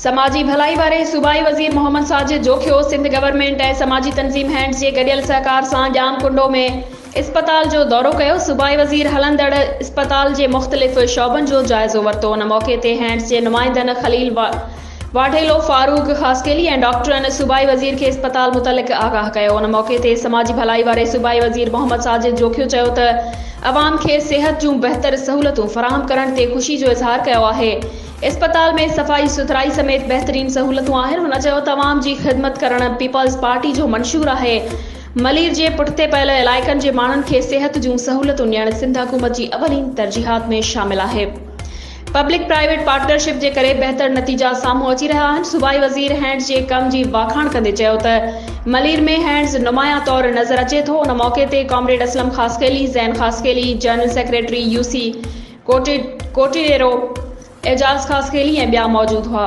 समाजी भलाई वारे सूबाई वज़ीर मोहम्मद साजिद जोखियो सिंध गवर्नमेंट ऐं समाजी तंज़ीम हैंड्स जे गडि॒यल सहकार सां जाम कुंडो में इस्पताल जो दौरो कयो। सूबाई वज़ीर हलंदड़ इस्पताल जे मुख़्तलिफ़ शोबनि जो जाइज़ो वरितो। उन मौक़े ते हैंड्स जे नुमाइंदनि खलील वाढेलो, फारूक खासकेली ऐं डॉक्टरनि सूबाई वज़ीर खे इस्पताल मुतलिक़ आगाह कयो। उन मौक़े ते समाजी भलाई वारे सूबाई वज़ीर मोहम्मद साजिद जोखियो चयो त अवाम खे सिहत जूं बहितर सहूलतूं फ़राहम करण ते ख़ुशी जो इज़हार कयो आहे। इस्पताल में सफ़ाई सुथराई समेत बहितरीन सहूलतूं आहिनि। हुन चयो त अवाम जी ख़िदमत करण पीपल्स पार्टी जो मंशूर आहे। मलीर जे पुठिते पयल इलाइक़नि जे माण्हुनि खे सिहत जूं सहूलतूं ॾियण सिंध हुकूमत जी अवलीन तरजीहात में शामिल आहे। पब्लिक प्राइवेट पार्टनरशिप जे करे बहितर नतीजा साम्हूं अची रहिया आहिनि। सूबाई वज़ीर हैंड्स जे कम जी वाखाण कंदे चयो त मलीर में हैंड्स नुमाया तौर नज़र अचे थो। उन मौक़े ते कॉमरेड असलम खासकेली, ज़ैन Khaskheli, general secretary UC कोटिडेरो, Ejaz Khaskheli ऐं ॿिया मौजूद हुआ।